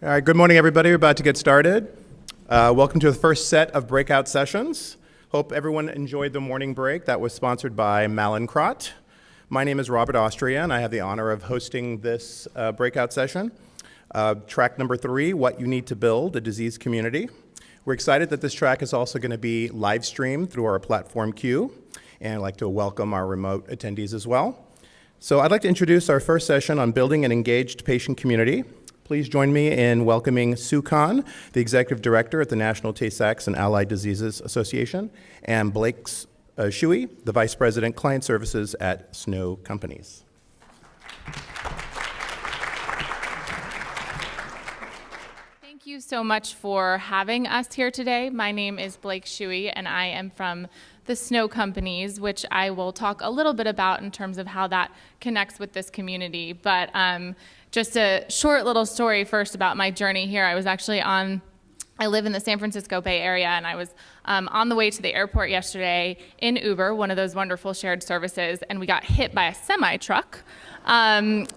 All right, good morning, everybody. We're about to get started. Welcome to the first set of breakout sessions. Hope everyone enjoyed the morning break. That was sponsored by Mallinckrodt. My name is Robert Austria, and I have the honor of hosting this breakout session. Track number 3, What You Need to Build a Disease Community. We're excited that this track is also going to be live streamed through our platform Q, and I'd like to welcome our remote attendees as well. So I'd like to introduce our first session on building an engaged patient community. Please join me in welcoming Sue Kahn, the Executive Director at the National Tay-Sachs and Allied Diseases Association, and Blake Shewey, the Vice President, Client Services at Snow Companies. Thank you so much for having us here today. My name is Blake Shewey, and I am from the Snow Companies, which I will talk a little bit about in terms of how that connects with this community. But just a short little story first about my journey here. I live in the San Francisco Bay Area, and I was on the way to the airport yesterday in Uber, one of those wonderful shared services, and we got hit by a semi-truck. In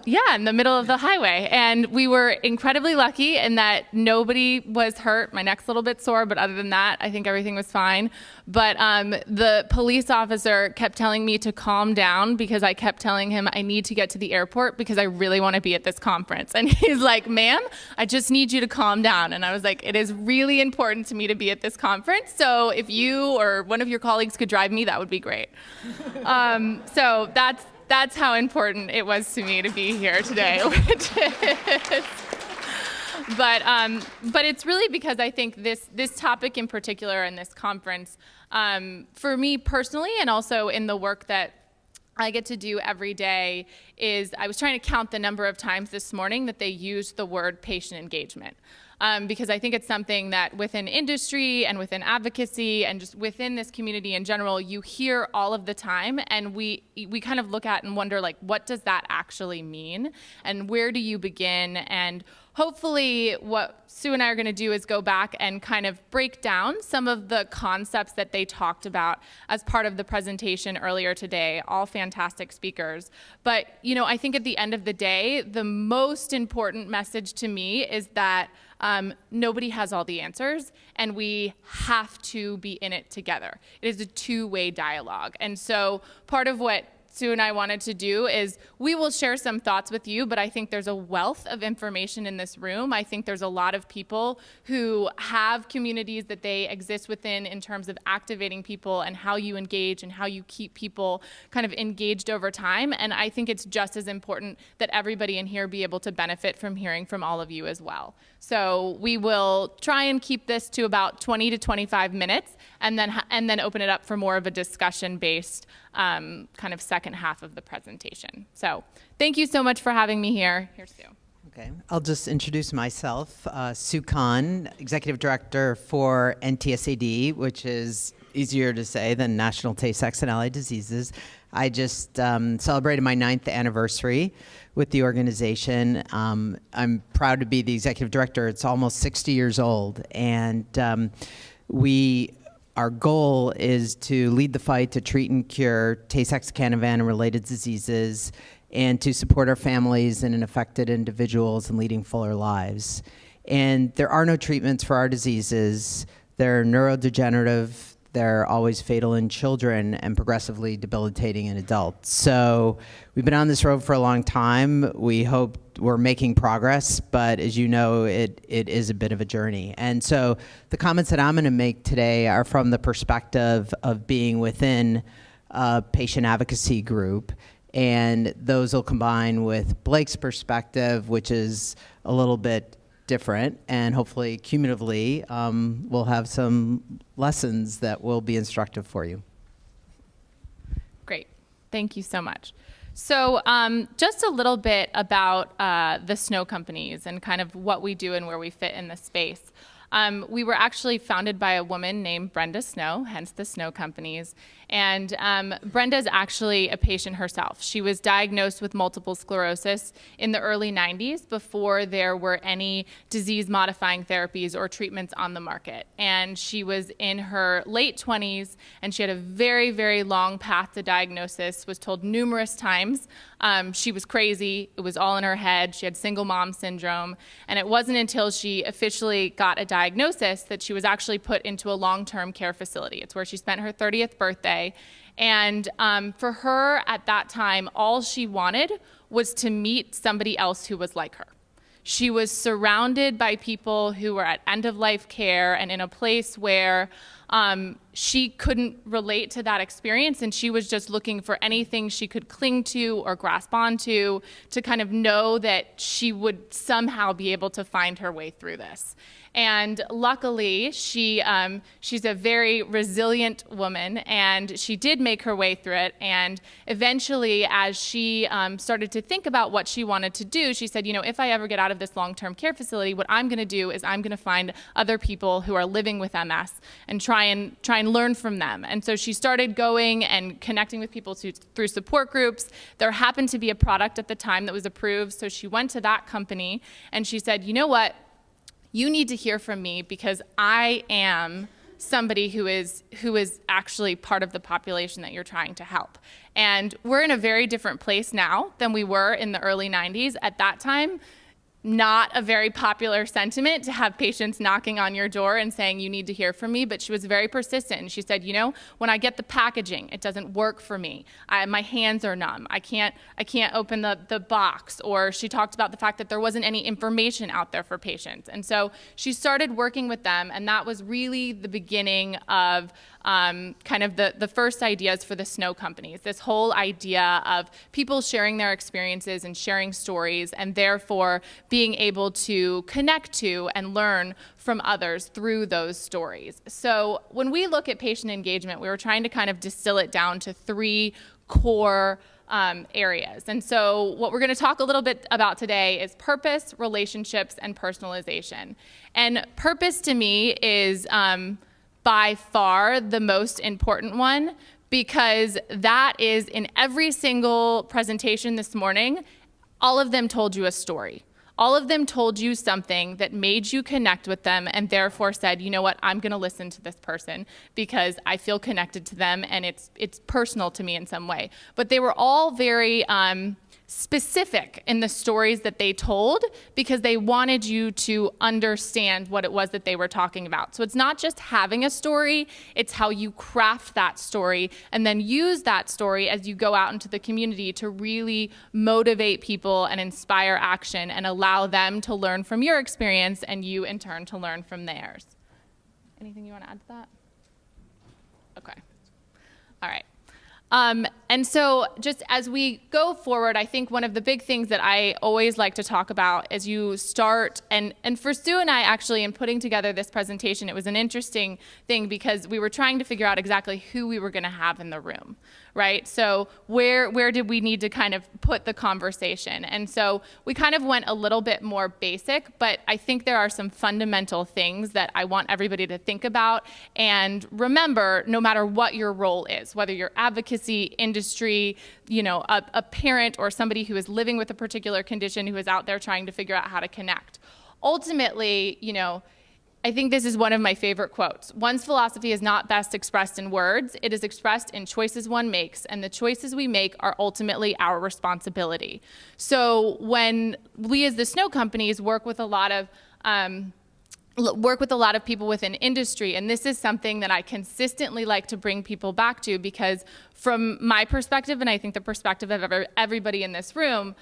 the middle of the highway. And we were incredibly lucky in that nobody was hurt. My neck's a little bit sore, but other than that, I think everything was fine. But the police officer kept telling me to calm down because I kept telling him I need to get to the airport because I really want to be at this conference. And he's like, ma'am, I just need you to calm down. And I was like, it is really important to me to be at this conference. So if you or one of your colleagues could drive me, that would be great. So that's how important it was to me to be here today. But it's really because I think this topic in particular and this conference, for me personally, and also in the work that I get to do every day, is I was trying to count the number of times this morning that they used the word patient engagement. Because I think it's something that within industry and within advocacy and just within this community in general, you hear all of the time, and we kind of look at and wonder, like, what does that actually mean? And where do you begin? And hopefully what Sue and I are going to do is go back and kind of break down some of the concepts that they talked about as part of the presentation earlier today, all fantastic speakers. But, I think at the end of the day, the most important message to me is that nobody has all the answers, and we have to be in it together. It is a two-way dialogue. And so part of what Sue and I wanted to do is we will share some thoughts with you, but I think there's a wealth of information in this room. I think there's a lot of people who have communities that they exist within in terms of activating people and how you engage and how you keep people kind of engaged over time. And I think it's just as important that everybody in here be able to benefit from hearing from all of you as well. So we will try and keep this to about 20 to 25 minutes and then open it up for more of a discussion-based kind of second half of the presentation. So thank you so much for having me here. Here's Sue. Okay, I'll just introduce myself. Sue Kahn, Executive Director for NTSAD, which is easier to say than National Tay-Sachs and Allied Diseases. I just celebrated my 9th anniversary with the organization. I'm proud to be the Executive Director. It's almost 60 years old, and our goal is to lead the fight to treat and cure Tay-Sachs, Canavan, and related diseases, and to support our families and affected individuals in leading fuller lives. And there are no treatments for our diseases. They're neurodegenerative. They're always fatal in children and progressively debilitating in adults. So we've been on this road for a long time. We hope we're making progress, but as you know, it is a bit of a journey. And so the comments that I'm going to make today are from the perspective of being within a patient advocacy group, and those will combine with Blake's perspective, which is a little bit different, and hopefully cumulatively we'll have some lessons that will be instructive for you. Great, thank you so much. So just a little bit about the Snow Companies and kind of what we do and where we fit in the space. We were actually founded by a woman named Brenda Snow, hence the Snow Companies. And Brenda's actually a patient herself. She was diagnosed with multiple sclerosis in the early 90s before there were any disease-modifying therapies or treatments on the market. And she was in her late 20s, and she had a very, very long path to diagnosis, was told numerous times she was crazy, it was all in her head, she had single mom syndrome, and it wasn't until she officially got a diagnosis that she was actually put into a long-term care facility. It's where she spent her 30th birthday. And for her at that time, all she wanted was to meet somebody else who was like her. She was surrounded by people who were at end-of-life care and in a place where she couldn't relate to that experience, and she was just looking for anything she could cling to or grasp onto to kind of know that she would somehow be able to find her way through this. And luckily, she's a very resilient woman, and she did make her way through it. And eventually, as she started to think about what she wanted to do, she said, you know, if I ever get out of this long-term care facility, what I'm going to do is I'm going to find other people who are living with MS and try and learn from them. And so she started going and connecting with people through support groups. There happened to be a product at the time that was approved, so she went to that company and she said, you know what? You need to hear from me because I am somebody who is actually part of the population that you're trying to help. And we're in a very different place now than we were in the early 90s. At that time, not a very popular sentiment to have patients knocking on your door and saying, you need to hear from me, but she was very persistent. And she said, you know, when I get the packaging, it doesn't work for me. My hands are numb. I can't open the box. Or she talked about the fact that there wasn't any information out there for patients. And so she started working with them, and that was really the beginning of kind of the first ideas for the Snow Companies, this whole idea of people sharing their experiences and sharing stories, and therefore being able to connect to and learn from others through those stories. So when we look at patient engagement, we were trying to kind of distill it down to three core areas. And so what we're going to talk a little bit about today is purpose, relationships, and personalization. And purpose to me is by far the most important one, because that is in every single presentation this morning, all of them told you a story. All of them told you something that made you connect with them and therefore said, you know what, I'm going to listen to this person because I feel connected to them and it's personal to me in some way. But they were all very specific in the stories that they told because they wanted you to understand what it was that they were talking about. So it's not just having a story, it's how you craft that story and then use that story as you go out into the community to really motivate people and inspire action and allow them to learn from your experience and you in turn to learn from theirs. Anything you want to add to that? Okay. All right. And so just as we go forward, I think one of the big things that I always like to talk about as you start, and for Sue and I actually in putting together this presentation, it was an interesting thing because we were trying to figure out exactly who we were going to have in the room, right? So where did we need to kind of put the conversation? And so we kind of went a little bit more basic, but I think there are some fundamental things that I want everybody to think about and remember no matter what your role is, whether you're advocacy, industry, you know, a parent or somebody who is living with a particular condition who is out there trying to figure out how to connect. Ultimately, you know, I think this is one of my favorite quotes. One's philosophy is not best expressed in words. It is expressed in choices one makes, and the choices we make are ultimately our responsibility. So when we as the Snow Companies work with a lot of people within industry, and this is something that I consistently like to bring people back to because from my perspective, and I think the perspective of everybody in this room,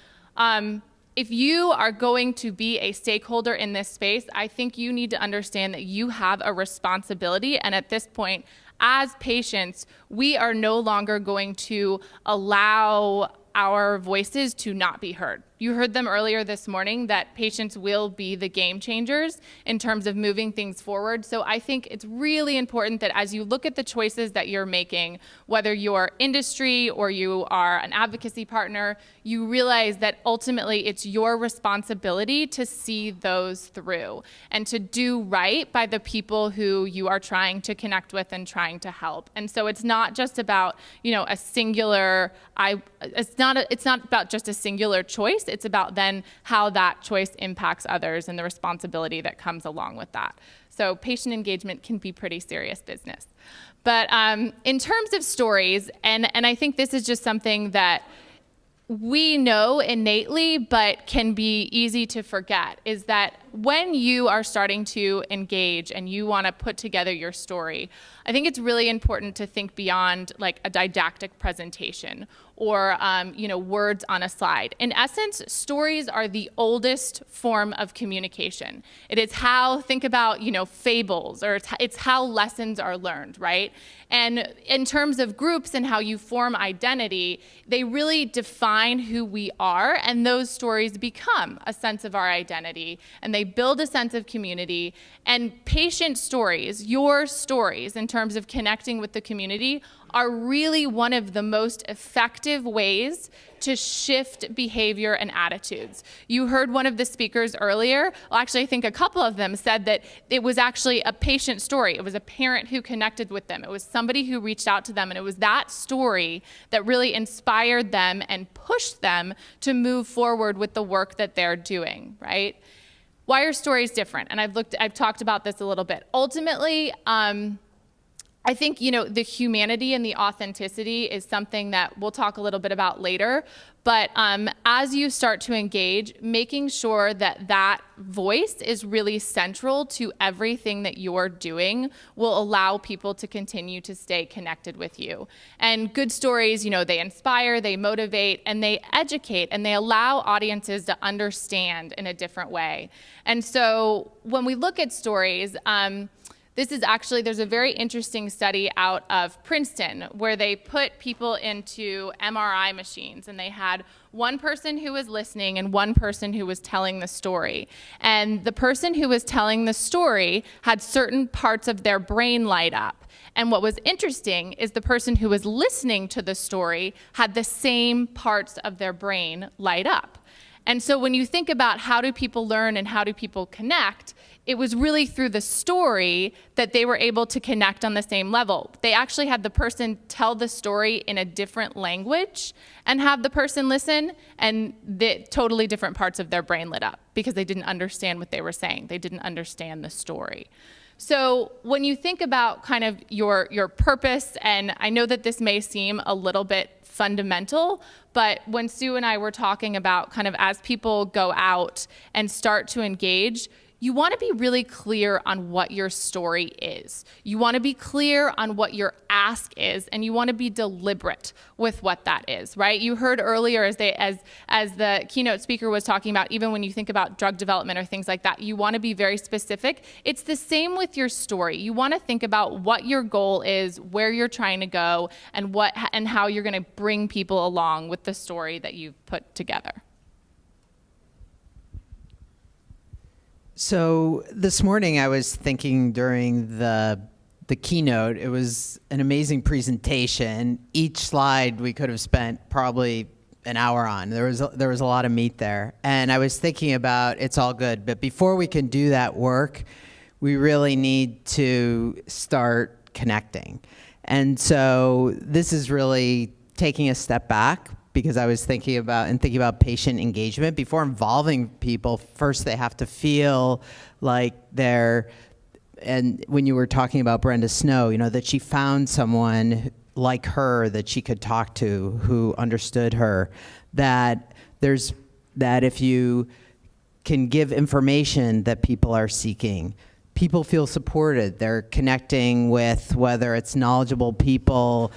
if you are going to be a stakeholder in this space, I think you need to understand that you have a responsibility, and at this point, as patients, we are no longer going to allow our voices to not be heard. You heard them earlier this morning that patients will be the game changers in terms of moving things forward. So I think it's really important that as you look at the choices that you're making, whether you're industry or you are an advocacy partner, you realize that ultimately it's your responsibility to see those through and to do right by the people who you are trying to connect with and trying to help. And so it's not just about, a singular, it's not about just a singular choice. It's about then how that choice impacts others and the responsibility that comes along with that. So patient engagement can be pretty serious business. But in terms of stories, and I think this is just something that we know innately, but can be easy to forget, is that when you are starting to engage and you want to put together your story, I think it's really important to think beyond like a didactic presentation or words on a slide. In essence, stories are the oldest form of communication. It is how, think about, fables, or it's how lessons are learned, right? And in terms of groups and how you form identity, they really define who we are, and those stories become a sense of our identity, and they build a sense of community. And patient stories, your stories in terms of connecting with the community, are really one of the most effective ways to shift behavior and attitudes. You heard one of the speakers earlier, well, actually I think a couple of them said that it was actually a patient story. It was a parent who connected with them. It was somebody who reached out to them, and it was that story that really inspired them and pushed them to move forward with the work that they're doing, right? Why are stories different? And I've talked about this a little bit. Ultimately, I think, the humanity and the authenticity is something that we'll talk a little bit about later. But as you start to engage, making sure that that voice is really central to everything that you're doing will allow people to continue to stay connected with you. And good stories, they inspire, they motivate, and they educate, and they allow audiences to understand in a different way. And so when we look at stories, there's a very interesting study out of Princeton where they put people into MRI machines, and they had one person who was listening and one person who was telling the story. And the person who was telling the story had certain parts of their brain light up. And what was interesting is the person who was listening to the story had the same parts of their brain light up. And so when you think about how do people learn and how do people connect, it was really through the story that they were able to connect on the same level. They actually had the person tell the story in a different language and have the person listen, and the totally different parts of their brain lit up because they didn't understand what they were saying. They didn't understand the story. So when you think about kind of your purpose, and I know that this may seem a little bit fundamental, but when Sue and I were talking about kind of as people go out and start to engage, you want to be really clear on what your story is. You want to be clear on what your ask is, and you want to be deliberate with what that is, right? You heard earlier as the keynote speaker was talking about, even when you think about drug development or things like that, you want to be very specific. It's the same with your story. You want to think about what your goal is, where you're trying to go, and how you're going to bring people along with the story that you've put together. So this morning I was thinking during the keynote, it was an amazing presentation. Each slide we could have spent probably an hour on. There was a lot of meat there. And I was thinking about it's all good, but before we can do that work, we really need to start connecting. And so this is really taking a step back, because I was thinking about patient engagement. Before involving people, first they have to feel like and when you were talking about Brenda Snow, that she found someone like her that she could talk to, who understood her, that if you can give information that people are seeking, people feel supported. They're connecting with, whether it's knowledgeable people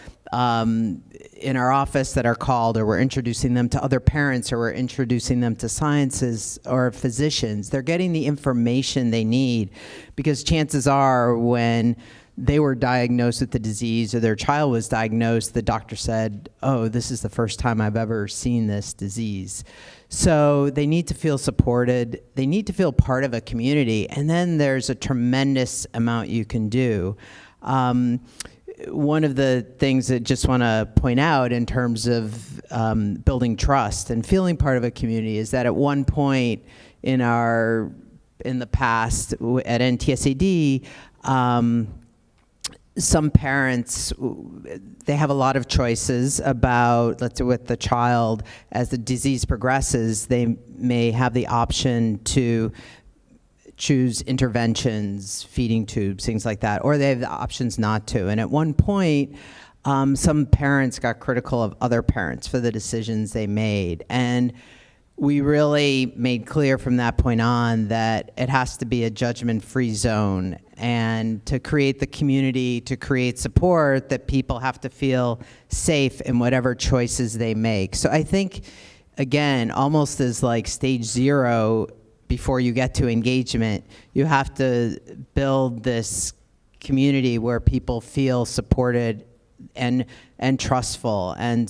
in our office that are called, or we're introducing them to other parents, or we're introducing them to scientists or physicians. They're getting the information they need, because chances are when they were diagnosed with the disease or their child was diagnosed, the doctor said, oh, this is the first time I've ever seen this disease. So they need to feel supported. They need to feel part of a community. And then there's a tremendous amount you can do. One of the things that just want to point out in terms of building trust and feeling part of a community is that at one point in the past at NTSAD, some parents, they have a lot of choices about, let's say with the child, as the disease progresses, they may have the option to choose interventions, feeding tubes, things like that, or they have the options not to. And at one point, some parents got critical of other parents for the decisions they made. And we really made clear from that point on that it has to be a judgment-free zone, and to create the community, to create support, that people have to feel safe in whatever choices they make. So I think, again, almost as like stage 0 before you get to engagement, you have to build this community where people feel supported and trustful, and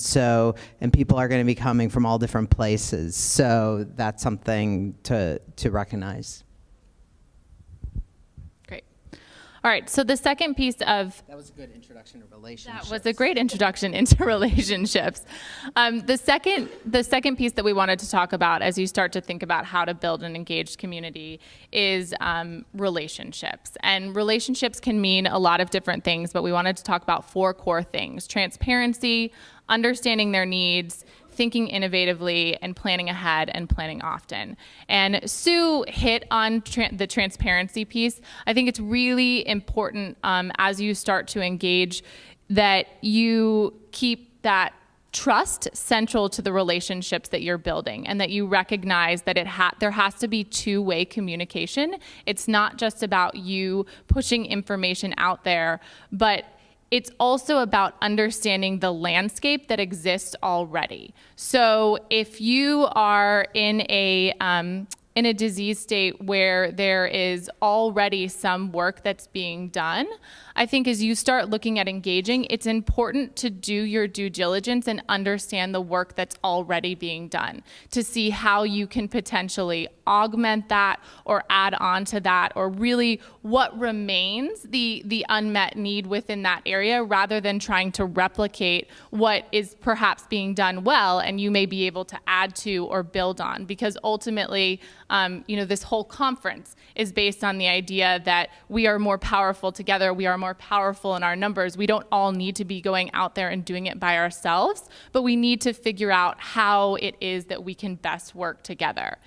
people are going to be coming from all different places. So that's something to recognize. Great. All right. So the second piece of That was a good introduction to relationships. that was a great introduction into relationships. The second piece that we wanted to talk about as you start to think about how to build an engaged community is relationships. And relationships can mean a lot of different things, but we wanted to talk about 4 core things: transparency, understanding their needs, thinking innovatively, and planning ahead and planning often. And Sue hit on the transparency piece. I think it's really important as you start to engage that you keep that trust central to the relationships that you're building, and that you recognize that there has to be two-way communication. It's not just about you pushing information out there, but it's also about understanding the landscape that exists already. So if you are in a disease state where there is already some work that's being done, I think as you start looking at engaging, it's important to do your due diligence and understand the work that's already being done, to see how you can potentially augment that or add on to that, or really what remains the unmet need within that area, rather than trying to replicate what is perhaps being done well and you may be able to add to or build on. Because ultimately, this whole conference is based on the idea that we are more powerful together, we are more powerful in our numbers. We don't all need to be going out there and doing it by ourselves, but we need to figure out how it is that we can best work together.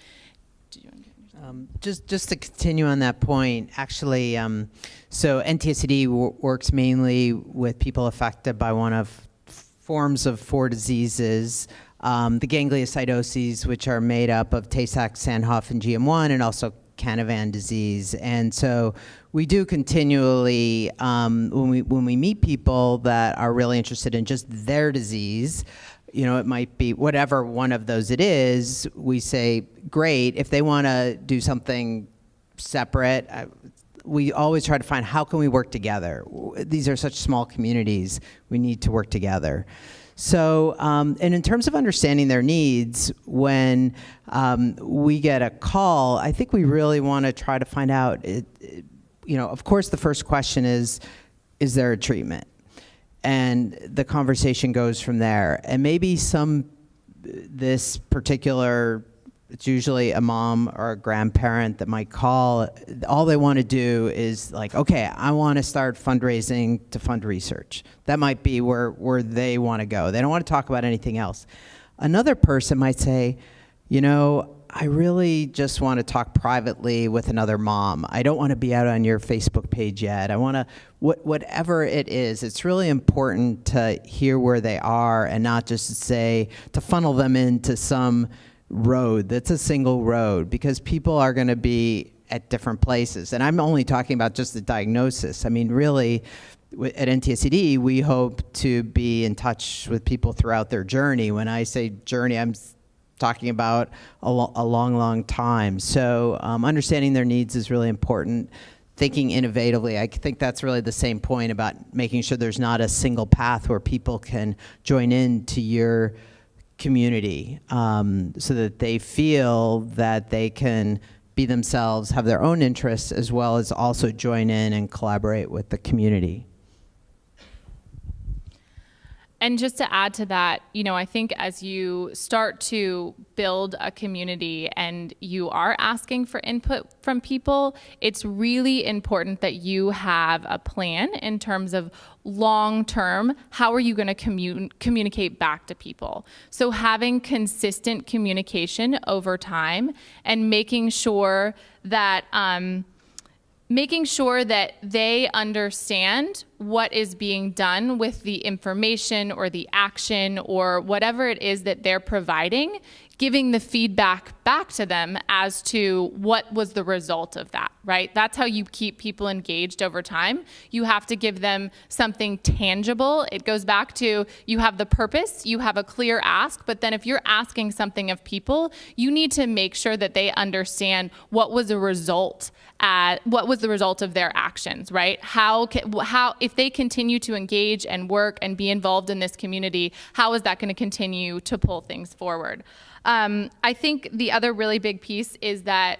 Just to continue on that point, actually, so NTSAD works mainly with people affected by one of forms of 4 diseases, the gangliosydoses, which are made up of Tay-Sachs, Sandhoff, and GM1, and also Canavan disease. And so we do continually, when we meet people that are really interested in just their disease, it might be whatever one of those it is, we say, great. If they want to do something separate, we always try to find how can we work together. These are such small communities. We need to work together. So, and in terms of understanding their needs, when we get a call, I think we really want to try to find out, of course, the first question is there a treatment? And the conversation goes from there. And maybe this particular, it's usually a mom or a grandparent that might call, all they want to do is like, okay, I want to start fundraising to fund research. That might be where they want to go. They don't want to talk about anything else. Another person might say, I really just want to talk privately with another mom. I don't want to be out on your Facebook page yet. I want to, whatever it is, it's really important to hear where they are and not just to funnel them into some road that's a single road, because people are going to be at different places. And I'm only talking about just the diagnosis. I mean, really, at NTSAD, we hope to be in touch with people throughout their journey. When I say journey, I'm talking about a long, long time. So understanding their needs is really important. thinking innovatively. I think that's really the same point about making sure there's not a single path where people can join in to your community, so that they feel that they can be themselves, have their own interests, as well as also join in and collaborate with the community. And just to add to that, I think as you start to build a community and you are asking for input from people, it's really important that you have a plan in terms of long term, how are you going to communicate back to people? So having consistent communication over time and making sure that they understand what is being done with the information or the action or whatever it is that they're providing, giving the feedback back to them as to what was the result of that, right? That's how you keep people engaged over time. You have to give them something tangible. It goes back to, you have the purpose, you have a clear ask, but then if you're asking something of people, you need to make sure that they understand what was the result of their actions, right? How if they continue to engage and work and be involved in this community, how is that going to continue to pull things forward? I think the other really big piece is that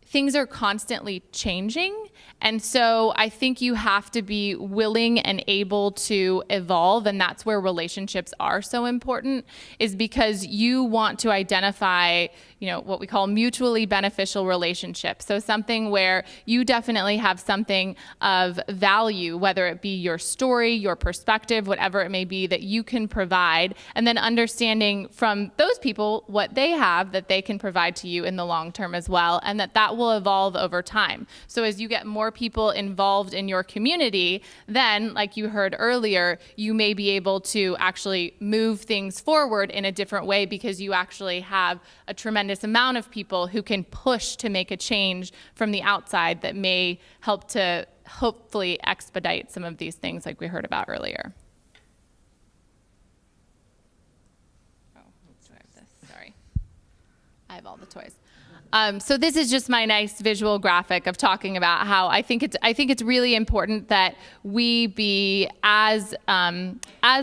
things are constantly changing. And so I think you have to be willing and able to evolve. And that's where relationships are so important, is because you want to identify, what we call mutually beneficial relationships. So something where you definitely have something of value, whether it be your story, your perspective, whatever it may be that you can provide, and then understanding from those people what they have that they can provide to you in the long term as well, and that will evolve over time. So as you get more people involved in your community, then, like you heard earlier, you may be able to actually move things forward in a different way because you actually have a tremendous amount of people who can push to make a change from the outside that may help to hopefully expedite some of these things like we heard about earlier. Oh, do I have this? Sorry. I have all the toys. So this is just my nice visual graphic of talking about how I think it's really important that we be as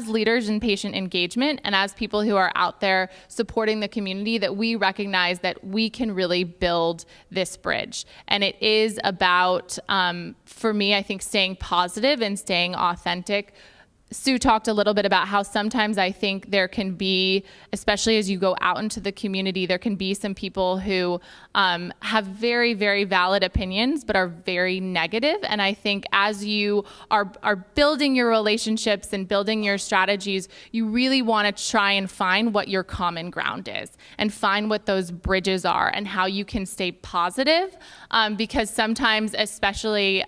leaders in patient engagement and as people who are out there supporting the community, that we recognize that we can really build this bridge. And it is about, for me, I think staying positive and staying authentic. Sue talked a little bit about how sometimes I think there can be, especially as you go out into the community, there can be some people who have very, very valid opinions, but are very negative. And I think as you are building your relationships and building your strategies, you really want to try and find what your common ground is and find what those bridges are and how you can stay positive. Because sometimes, especially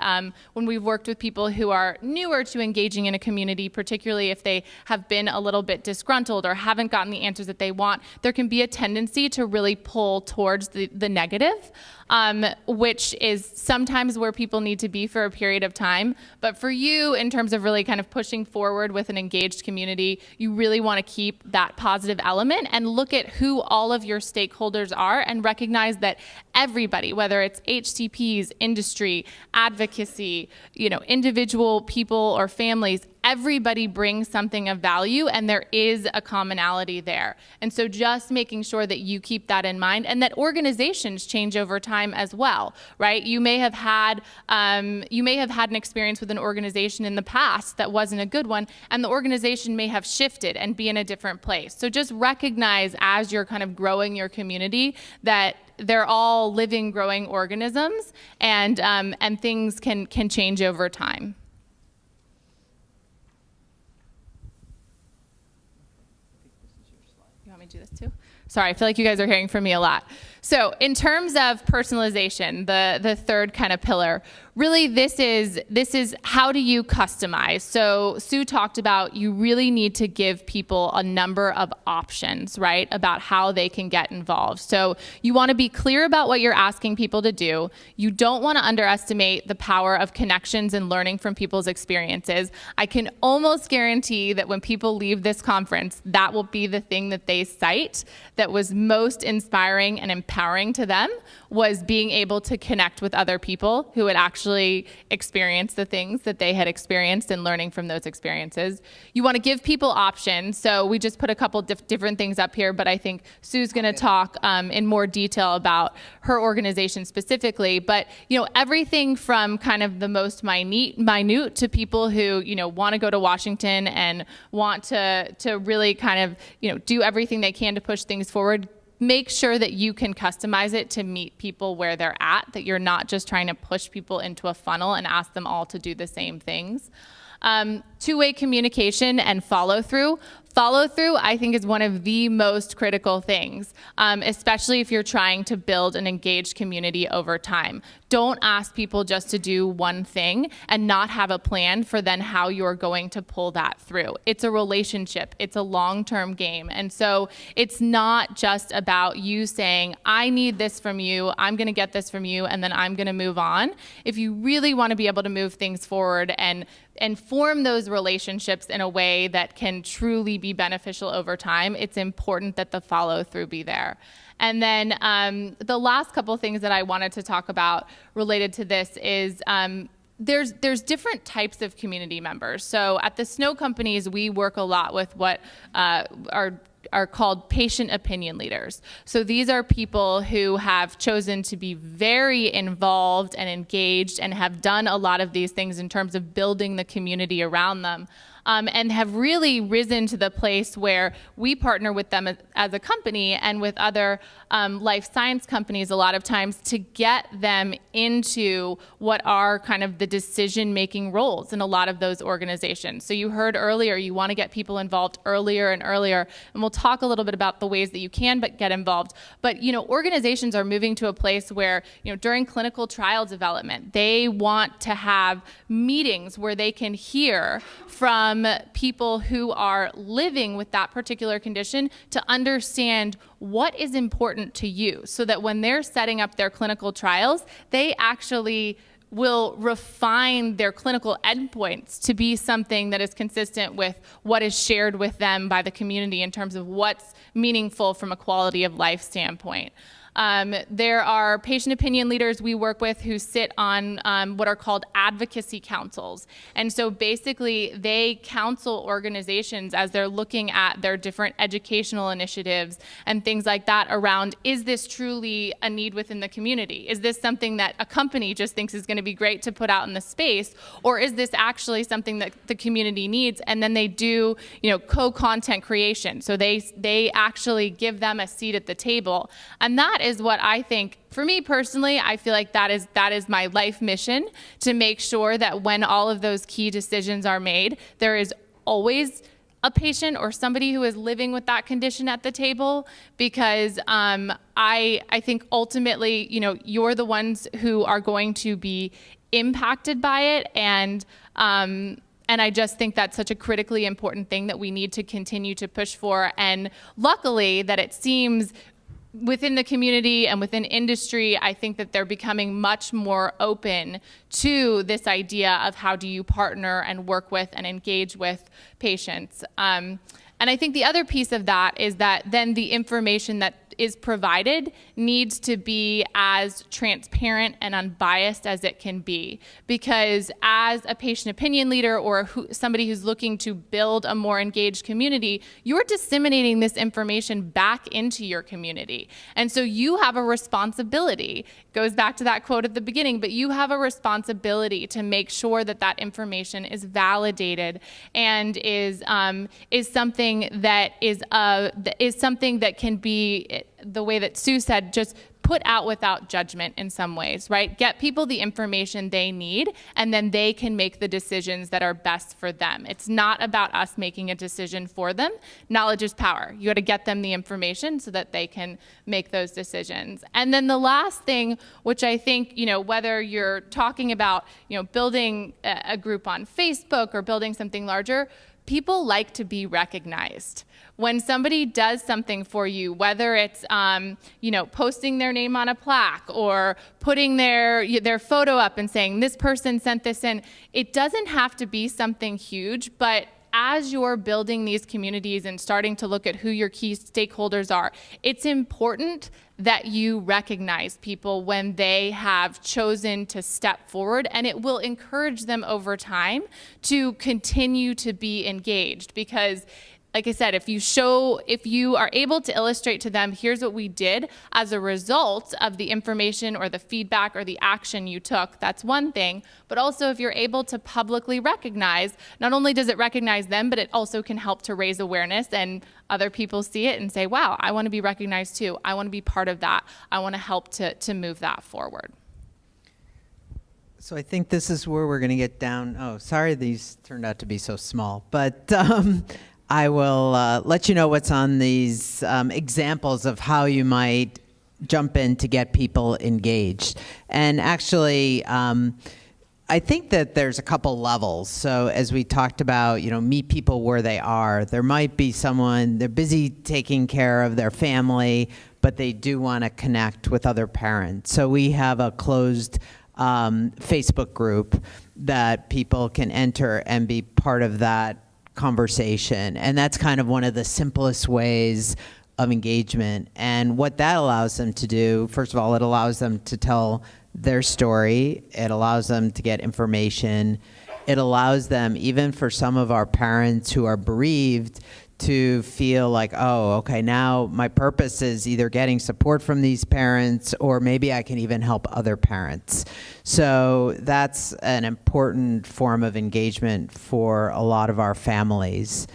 when we've worked with people who are newer to engaging in a community, particularly if they have been a little bit disgruntled or haven't gotten the answers that they want, there can be a tendency to really pull towards the negative, which is sometimes where people need to be for a period of time. But for you, in terms of really kind of pushing forward with an engaged community, you really want to keep that positive element and look at who all of your stakeholders are and recognize that everybody, whether it's HCPs, industry, advocacy, individual people or families, everybody brings something of value and there is a commonality there. And so just making sure that you keep that in mind and that organizations change over time as well, right? You may have had an experience with an organization in the past that wasn't a good one, and the organization may have shifted and be in a different place. So just recognize as you're kind of growing your community that they're all living, growing organisms, and things can change over time. Do this too? Sorry, I feel like you guys are hearing from me a lot. So in terms of personalization, the third kind of pillar, really this is how do you customize? So Sue talked about you really need to give people a number of options, right, about how they can get involved. So you want to be clear about what you're asking people to do. You don't want to underestimate the power of connections and learning from people's experiences. I can almost guarantee that when people leave this conference, that will be the thing that they cite that was most inspiring and impactful empowering to them was being able to connect with other people who had actually experienced the things that they had experienced and learning from those experiences. You want to give people options. So we just put a couple different things up here, but I think Sue's going to talk in more detail about her organization specifically. But, everything from kind of the most minute to people who, want to go to Washington and want to really kind of, do everything they can to push things forward. Make sure that you can customize it to meet people where they're at, that you're not just trying to push people into a funnel and ask them all to do the same things. Two-way communication and follow-through. Follow-through, I think, is one of the most critical things, especially if you're trying to build an engaged community over time. Don't ask people just to do one thing and not have a plan for then how you're going to pull that through. It's a relationship. It's a long-term game. And so it's not just about you saying, I need this from you, I'm going to get this from you, and then I'm going to move on. If you really want to be able to move things forward and form those relationships in a way that can truly be beneficial over time, it's important that the follow-through be there. And then the last couple things that I wanted to talk about related to this is there's different types of community members. So at the Snow Companies, we work a lot with what are called patient opinion leaders. So these are people who have chosen to be very involved and engaged and have done a lot of these things in terms of building the community around them. And have really risen to the place where we partner with them as a company and with other life science companies a lot of times to get them into what are kind of the decision-making roles in a lot of those organizations. So you heard earlier, you want to get people involved earlier and earlier, and we'll talk a little bit about the ways that you can get involved. But organizations are moving to a place where during clinical trial development, they want to have meetings where they can hear from people who are living with that particular condition to understand what is important to you, so that when they're setting up their clinical trials, they actually will refine their clinical endpoints to be something that is consistent with what is shared with them by the community in terms of what's meaningful from a quality of life standpoint. There are patient opinion leaders we work with who sit on what are called advocacy councils. And so basically they counsel organizations as they're looking at their different educational initiatives and things like that around, is this truly a need within the community? Is this something that a company just thinks is going to be great to put out in the space? Or is this actually something that the community needs? And then they do, co-content creation. So they actually give them a seat at the table. And that is what I think, for me personally, I feel like that is my life mission, to make sure that when all of those key decisions are made, there is always a patient or somebody who is living with that condition at the table, because I think ultimately, you're the ones who are going to be impacted by it, and I just think that's such a critically important thing that we need to continue to push for. And luckily that it seems within the community and within industry, I think that they're becoming much more open to this idea of how do you partner and work with and engage with patients. And I think the other piece of that is that then the information that is provided needs to be as transparent and unbiased as it can be. Because as a patient opinion leader or somebody who's looking to build a more engaged community, you're disseminating this information back into your community. And so you have a responsibility. It goes back to that quote at the beginning, but you have a responsibility to make sure that that information is validated and is something that is something that can be, the way that Sue said, just put out without judgment in some ways, right? Get people the information they need, and then they can make the decisions that are best for them. It's not about us making a decision for them. Knowledge is power. You got to get them the information so that they can make those decisions. And then the last thing, which I think, whether you're talking about, building a group on Facebook or building something larger, people like to be recognized. When somebody does something for you, whether it's posting their name on a plaque or putting their photo up and saying this person sent this in, it doesn't have to be something huge, but as you're building these communities and starting to look at who your key stakeholders are, it's important that you recognize people when they have chosen to step forward, and it will encourage them over time to continue to be engaged. Because like I said, if you are able to illustrate to them, here's what we did as a result of the information or the feedback or the action you took, that's one thing. But also if you're able to publicly recognize, not only does it recognize them, but it also can help to raise awareness, and other people see it and say, wow, I want to be recognized too. I want to be part of that. I want to help to move that forward. So I think this is where we're going to get down. Oh, sorry, these turned out to be so small. But I will let you know what's on these examples of how you might jump in to get people engaged. And actually, I think that there's a couple levels. So as we talked about, meet people where they are. There might be someone, they're busy taking care of their family, but they do want to connect with other parents. So we have a closed Facebook group that people can enter and be part of that conversation. And that's kind of one of the simplest ways of engagement. And what that allows them to do, first of all, it allows them to tell their story. It allows them to get information. It allows them, even for some of our parents who are bereaved, to feel like, oh, okay, now my purpose is either getting support from these parents, or maybe I can even help other parents. So that's an important form of engagement for a lot of our families.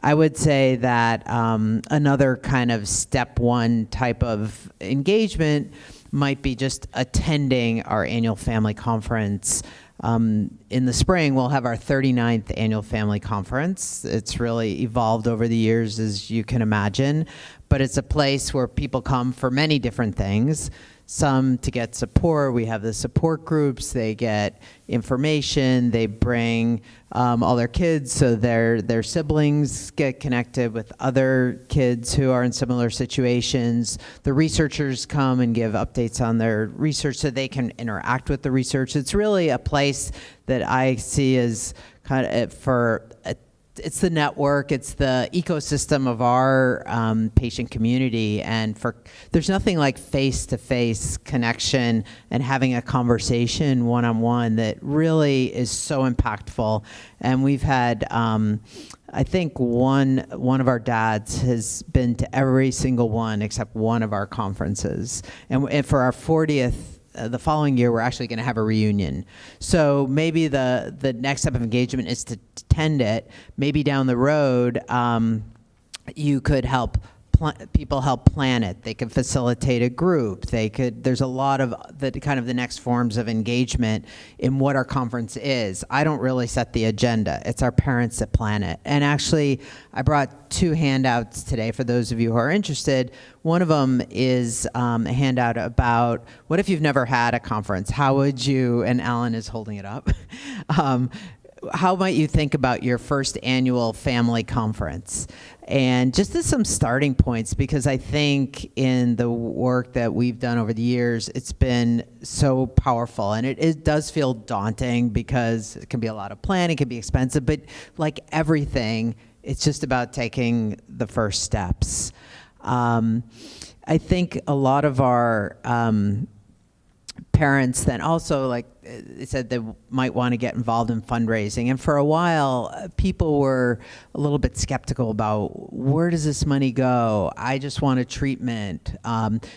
I would say that another kind of step one type of engagement might be just attending our annual family conference. In the spring, we'll have our 39th annual family conference. It's really evolved over the years, as you can imagine, but it's a place where people come for many different things. Some to get support. We have the support groups. They get information. They bring all their kids, so their siblings get connected with other kids who are in similar situations. The researchers come and give updates on their research so they can interact with the research. It's really a place that I see as kind of it's the network, it's the ecosystem of our patient community, and there's nothing like face-to-face connection and having a conversation one-on-one that really is so impactful. And we've had, I think one of our dads has been to every single one except one of our conferences, and for our 40th. The following year, we're actually going to have a reunion. So maybe the next step of engagement is to attend it. Maybe down the road, you could help people help plan it. They could facilitate a group. There's a lot of the next forms of engagement in what our conference is. I don't really set the agenda. It's our parents that plan it. And actually, I brought 2 handouts today for those of you who are interested. One of them is a handout about what if you've never had a conference? How would you, and Alan is holding it up, how might you think about your first annual family conference? And just as some starting points, because I think in the work that we've done over the years, it's been so powerful. And it does feel daunting because it can be a lot of planning, it can be expensive, but like everything, it's just about taking the first steps. I think a lot of our parents then also, like they said, they might want to get involved in fundraising. And for a while, people were a little bit skeptical about where does this money go? I just want a treatment.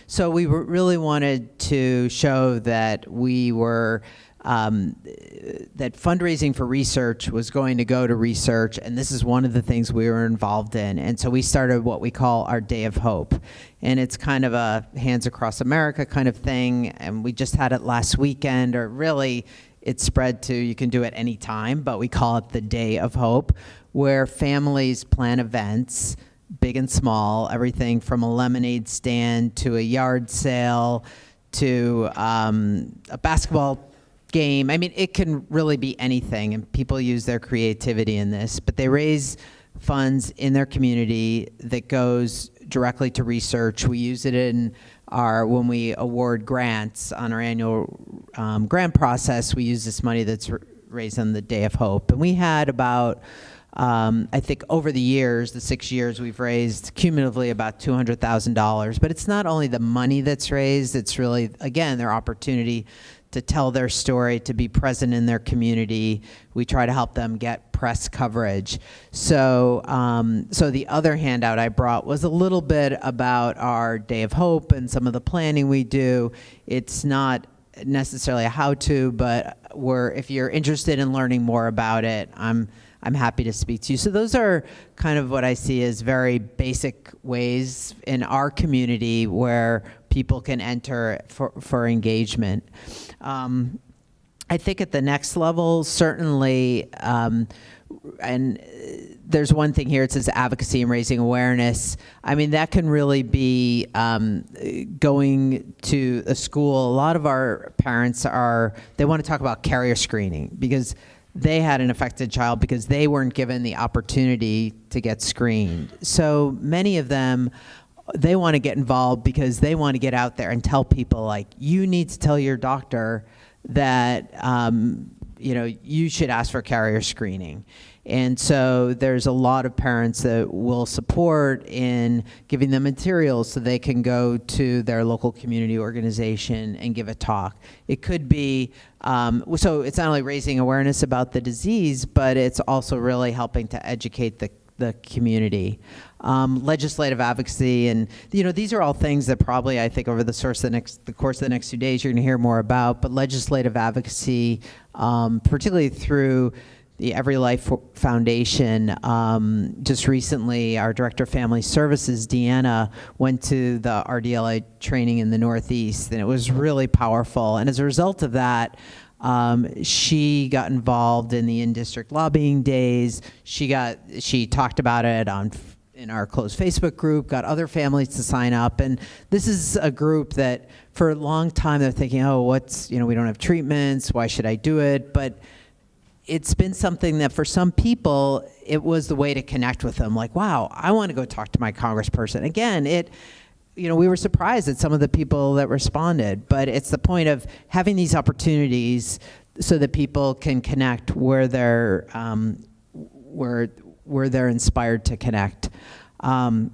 So we really wanted to show that we were that fundraising for research was going to go to research, and this is one of the things we were involved in. And so we started what we call our Day of Hope, and it's kind of a Hands Across America kind of thing, and we just had it last weekend, or really it's spread to, you can do it any time, but we call it the Day of Hope, where families plan events, big and small, everything from a lemonade stand to a yard sale to a basketball game. I mean, it can really be anything, and people use their creativity in this, but they raise funds in their community that goes directly to research. We use it in when we award grants on our annual grant process. We use this money that's raised on the Day of Hope, and we had about I think over the years, the 6 years, we've raised cumulatively about $200,000. But it's not only the money that's raised, it's really, again, their opportunity to tell their story, to be present in their community. We try to help them get press coverage. So, so the other handout I brought was a little bit about our Day of Hope and some of the planning we do. It's not necessarily a how-to, but if you're interested in learning more about it, I'm happy to speak to you. So those are kind of what I see as very basic ways in our community where people can enter for engagement. I think at the next level, certainly, and there's one thing here, it says advocacy and raising awareness. I mean, that can really be going to a school. A lot of our parents they want to talk about carrier screening because they had an affected child because they weren't given the opportunity to get screened. So many of them, they want to get involved because they want to get out there and tell people, like, you need to tell your doctor that you should ask for carrier screening. And so there's a lot of parents that will support in giving them materials so they can go to their local community organization and give a talk. It could be, so it's not only raising awareness about the disease, but it's also really helping to educate the community. Legislative advocacy, and these are all things that probably I think over the course of the next 2 days you're going to hear more about. But legislative advocacy, particularly through the Every Life Foundation. Just recently, our Director of Family Services, Deanna, went to the RDLA training in the Northeast, and it was really powerful. And as a result of that, she got involved in the in-district lobbying days. She talked about it in our closed Facebook group, got other families to sign up. And this is a group that for a long time they're thinking, oh, we don't have treatments, why should I do it? But it's been something that for some people, it was the way to connect with them. Like, wow, I want to go talk to my congressperson. Again, we were surprised at some of the people that responded, but it's the point of having these opportunities so that people can connect where they're inspired to connect. And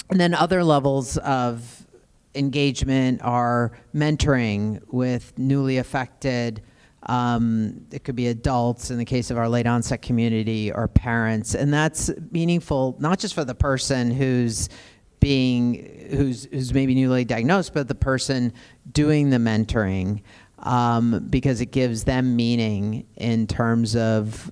then other levels of engagement are mentoring with newly affected. It could be adults in the case of our late onset community, or parents, and that's meaningful not just for the person who's maybe newly diagnosed, but the person doing the mentoring, because it gives them meaning in terms of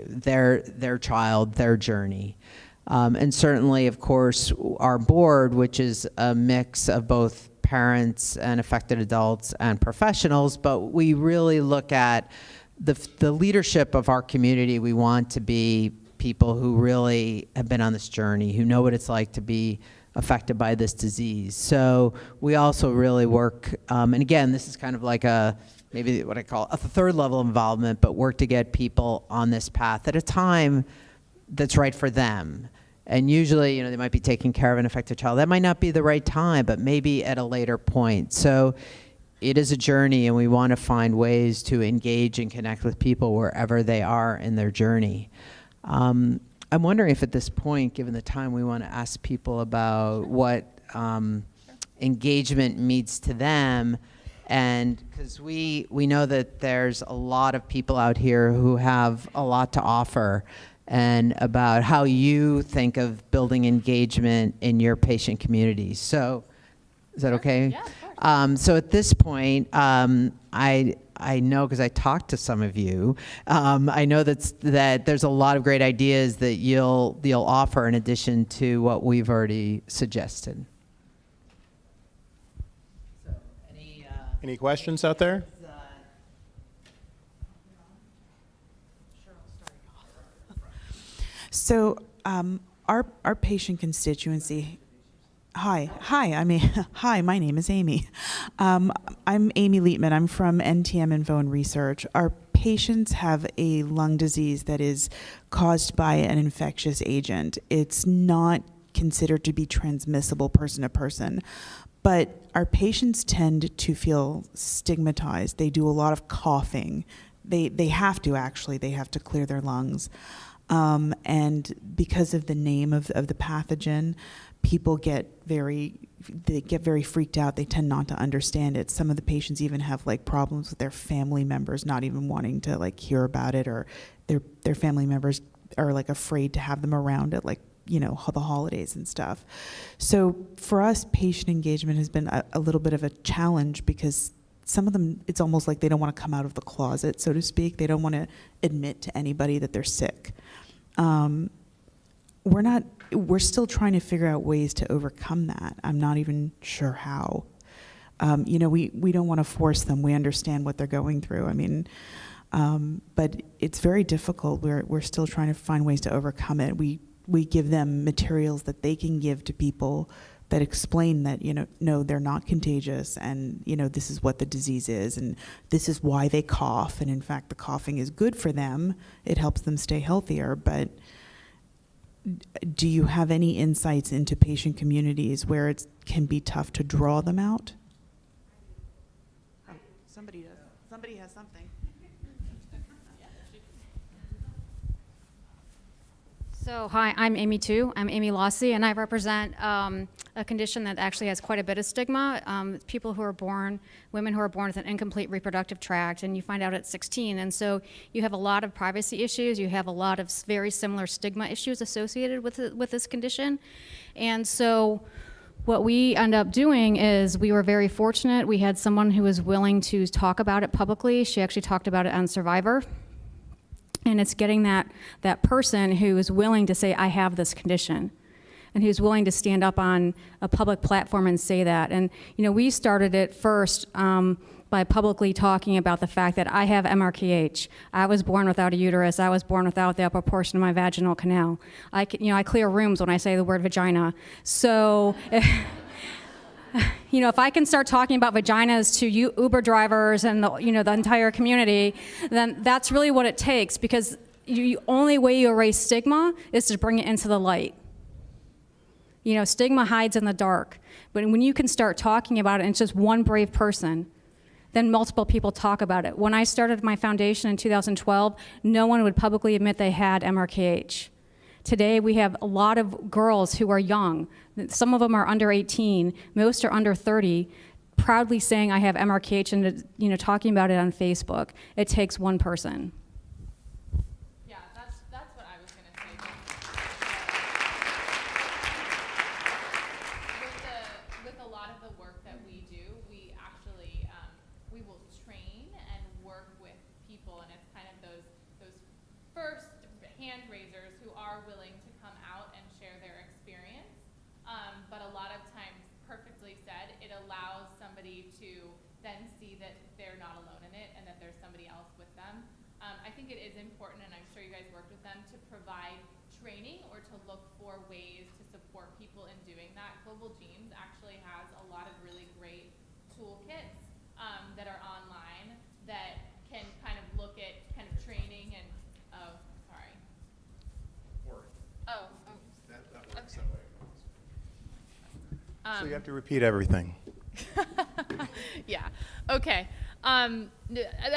their child, their journey. And certainly, of course, our board, which is a mix of both parents and affected adults and professionals, but we really look at the leadership of our community. We want to be people who really have been on this journey, who know what it's like to be affected by this disease. So we also really work, and again, this is kind of like maybe what I call a third level involvement, but work to get people on this path at a time that's right for them. And usually, they might be taking care of an affected child. That might not be the right time, but maybe at a later point. So it is a journey, and we want to find ways to engage and connect with people wherever they are in their journey. I'm wondering if at this point, given the time, we want to ask people about what engagement means to them. And because we know that there's a lot of people out here who have a lot to offer, and about how you think of building engagement in your patient community. So, is that okay? Yeah, of course. So at this point, I know, because I talked to some of you, I know that there's a lot of great ideas that you'll offer in addition to what we've already suggested. So, Any questions out there? So our patient constituency. Hi, my name is Amy. I'm Amy Lietman. I'm from NTM Info and Research. Our patients have a lung disease that is caused by an infectious agent. It's not considered to be transmissible person to person, but our patients tend to feel stigmatized. They do a lot of coughing. They have to clear their lungs. And because of the name of the pathogen, people get very freaked out. They tend not to understand it. Some of the patients even have like problems with their family members not even wanting to like hear about it, or their family members are like afraid to have them around at like, you know, the holidays and stuff. So for us, patient engagement has been a little bit of a challenge, because some of them, it's almost like they don't want to come out of the closet, so to speak. They don't want to admit to anybody that they're sick. We're still trying to figure out ways to overcome that. I'm not even sure how. You know, we don't want to force them. We understand what they're going through. I mean, but it's very difficult. We're still trying to find ways to overcome it. We give them materials that they can give to people that explain that, you know, no, they're not contagious, and, you know, this is what the disease is, and this is why they cough, and in fact the coughing is good for them. It helps them stay healthier. But do you have any insights into patient communities where it can be tough to draw them out? Oh, somebody does. Somebody has something. So, hi, I'm Amy too. I'm Amy Lossy, and I represent a condition that actually has quite a bit of stigma. People who are born, women who are born with an incomplete reproductive tract, and you find out at 16. And so you have a lot of privacy issues. You have a lot of very similar stigma issues associated with this condition. And so what we end up doing is, we were very fortunate. We had someone who was willing to talk about it publicly. She actually talked about it on Survivor. And it's getting that person who is willing to say, I have this condition, and who's willing to stand up on a public platform and say that. And, you know, we started it first by publicly talking about the fact that I have MRKH. I was born without a uterus. I was born without the upper portion of my vaginal canal. I clear rooms when I say the word vagina. So, you know, if I can start talking about vaginas to you Uber drivers and the entire community, then that's really what it takes, because the only way you erase stigma is to bring it into the light. You know, stigma hides in the dark, but when you can start talking about it, and it's just one brave person, then multiple people talk about it. When I started my foundation in 2012, no one would publicly admit they had MRKH. Today, we have a lot of girls who are young. Some of them are under 18. Most are under 30, proudly saying, I have MRKH, and, you know, talking about it on Facebook. It takes one person. Yeah, that's what I was going to say. With a lot of the work that we do, we actually we will train and work with people, and it's kind of those first hand raisers who are willing to come out and share their experience. But a lot of times, perfectly said, it allows somebody to then see that they're not alone in it, and that there's somebody else with them. I think it is important, and I'm sure you guys worked with them, to provide training or to look for ways to support people in doing that. Global Genes actually has a lot of really great toolkits that are online that can kind of look at kind of training and, That works that way. So you have to repeat everything. Yeah. Okay. I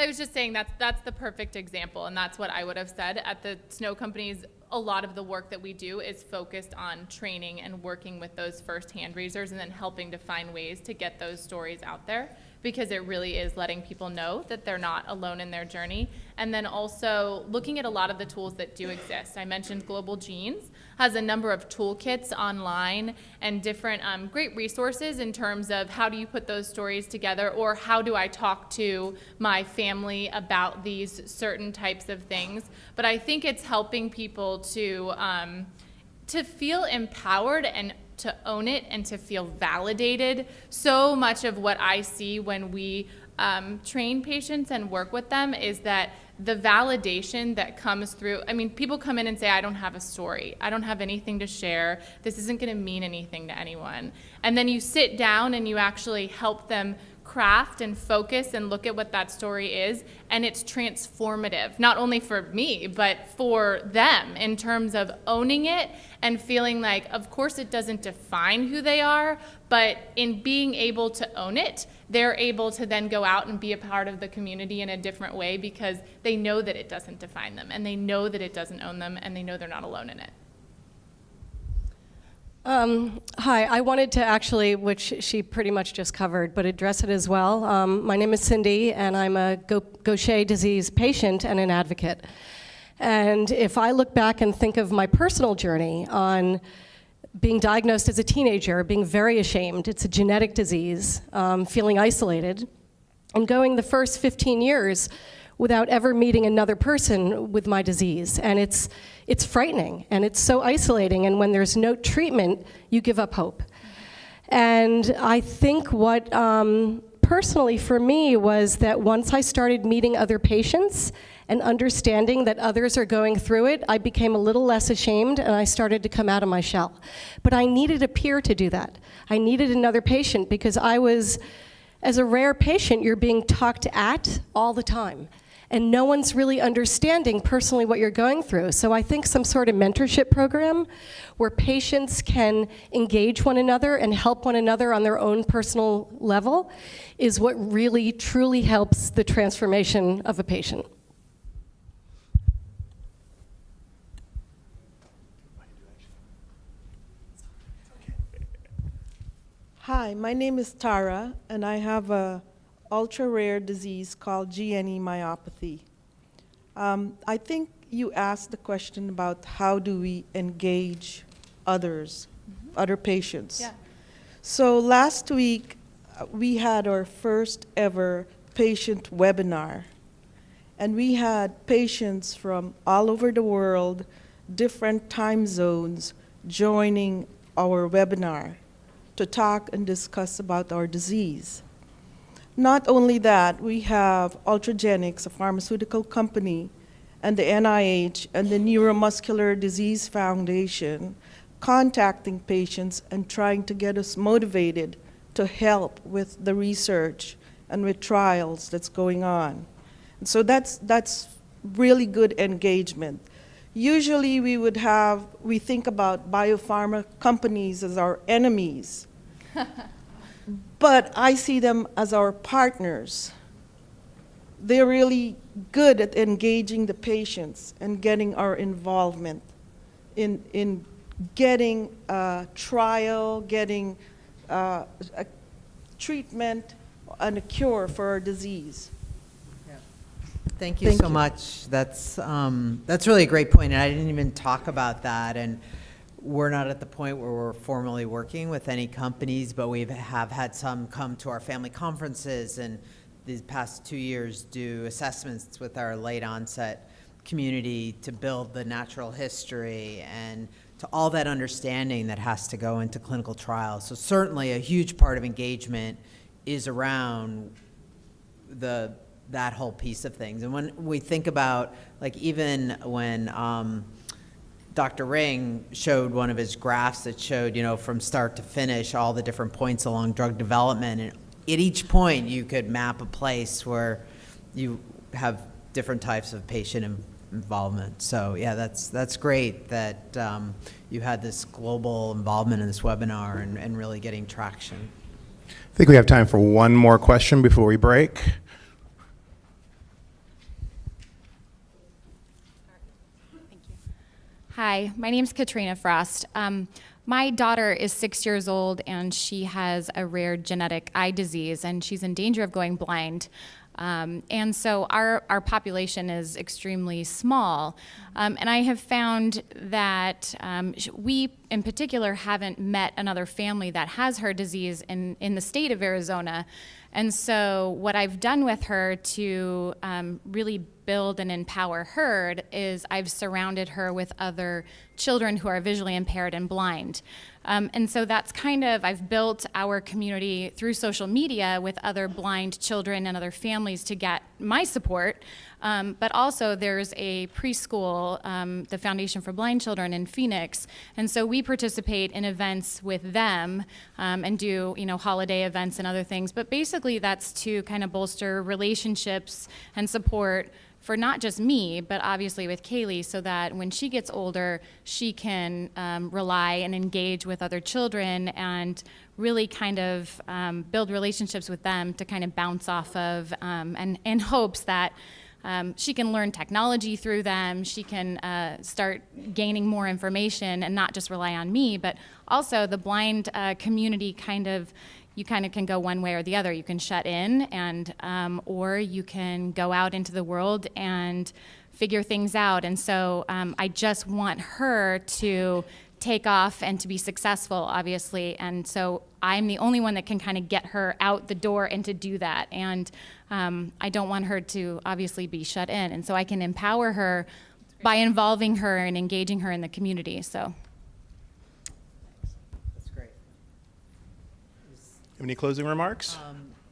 was just saying that's the perfect example, and that's what I would have said. At the snow companies, a lot of the work that we do is focused on training and working with those first hand raisers, and then helping to find ways to get those stories out there, because it really is letting people know that they're not alone in their journey. And then also looking at a lot of the tools that do exist. I mentioned Global Genes has a number of toolkits online and different great resources in terms of how do you put those stories together, or how do I talk to my family about these certain types of things. But I think it's helping people to feel empowered and to own it and to feel validated. So much of what I see when we train patients and work with them is that the validation that comes through, I mean, people come in and say, I don't have a story. I don't have anything to share. This isn't going to mean anything to anyone. And then you sit down and you actually help them craft and focus and look at what that story is, and it's transformative, not only for me, but for them in terms of owning it and feeling like, of course it doesn't define who they are, but in being able to own it, they're able to then go out and be a part of the community in a different way because they know that it doesn't define them, and they know that it doesn't own them, and they know they're not alone in it. Hi, I wanted to actually, which she pretty much just covered, but address it as well. My name is Cindy, and I'm a Gaucher disease patient and an advocate. And if I look back and think of my personal journey on being diagnosed as a teenager, being very ashamed, it's a genetic disease, feeling isolated, and going the first 15 years without ever meeting another person with my disease. And it's frightening, and it's so isolating, and when there's no treatment, you give up hope. And I think what personally for me was that once I started meeting other patients and understanding that others are going through it, I became a little less ashamed, and I started to come out of my shell. But I needed a peer to do that. I needed another patient because I was, as a rare patient, you're being talked at all the time. And no one's really understanding personally what you're going through. So I think some sort of mentorship program where patients can engage one another and help one another on their own personal level is what really, truly helps the transformation of a patient. Hi, my name is Tara, and I have a ultra-rare disease called GNE myopathy. I think you asked the question about how do we engage others, other patients. Yeah. So last week, we had our first ever patient webinar. And we had patients from all over the world, different time zones, joining our webinar to talk and discuss about our disease. Not only that, we have Ultragenyx, a pharmaceutical company, and the NIH and the Neuromuscular Disease Foundation contacting patients and trying to get us motivated to help with the research and with trials that's going on. And so that's really good engagement. Usually we think about biopharma companies as our enemies. But I see them as our partners. They're really good at engaging the patients and getting our involvement in getting a trial, getting a treatment and a cure for our disease. Thank you so much. That's really a great point, and I didn't even talk about that. And we're not at the point where we're formally working with any companies, but we have had some come to our family conferences and these past 2 years do assessments with our late onset community to build the natural history and to all that understanding that has to go into clinical trials. So certainly a huge part of engagement is around that whole piece of things. And when we think about, like, even when Dr. Ring showed one of his graphs that showed, from start to finish, all the different points along drug development. And at each point, you could map a place where you have different types of patient involvement. So yeah, that's great that you had this global involvement in this webinar and really getting traction. I think we have time for one more question before we break. Hi, my name's Katrina Frost. My daughter is 6 years old and she has a rare genetic eye disease and she's in danger of going blind. And so our population is extremely small. And I have found that we in particular haven't met another family that has her disease in the state of Arizona. And so what I've done with her to really build and empower her is I've surrounded her with other children who are visually impaired and blind. And so that's kind of, I've built our community through social media with other blind children and other families to get my support. But also there's a preschool, the Foundation for Blind Children in Phoenix. And so we participate in events with them and do, holiday events and other things. But basically that's to kind of bolster relationships and support for not just me, but obviously with Kaylee, so that when she gets older, she can rely and engage with other children and really kind of build relationships with them to kind of bounce off of, and in hopes that she can learn technology through them, she can start gaining more information and not just rely on me, but also the blind community you kind of can go one way or the other. You can shut in, and or you can go out into the world and figure things out. And so I just want her to take off and to be successful, obviously. And so I'm the only one that can kind of get her out the door and to do that. And I don't want her to obviously be shut in. And so I can empower her by involving her and engaging her in the community. So. That's great. Any closing remarks?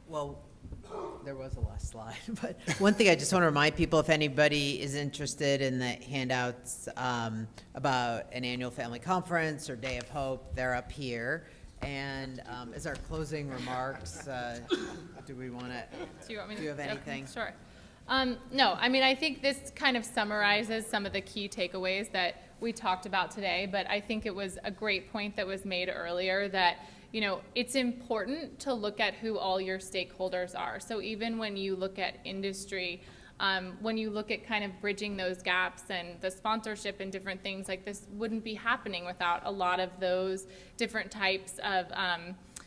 Well, there was a last slide, but one thing I just want to remind people, if anybody is interested in the handouts about an annual family conference or Day of Hope, they're up here. And as our closing remarks, do we want to, Do you want me to? do you have anything? Sure. No, I mean, I think this kind of summarizes some of the key takeaways that we talked about today, but I think it was a great point that was made earlier that, it's important to look at who all your stakeholders are. So even when you look at industry, when you look at kind of bridging those gaps and the sponsorship and different things like this wouldn't be happening without a lot of those different types of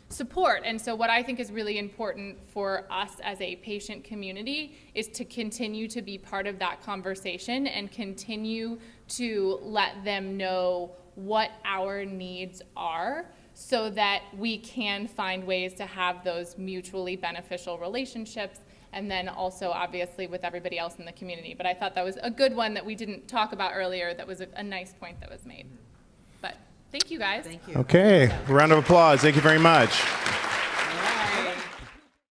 support. And so what I think is really important for us as a patient community is to continue to be part of that conversation and continue to let them know what our needs are, so that we can find ways to have those mutually beneficial relationships, and then also obviously with everybody else in the community. But I thought that was a good one that we didn't talk about earlier. That was a nice point that was made. But thank you guys. Thank you. Okay, round of applause. Thank you very much.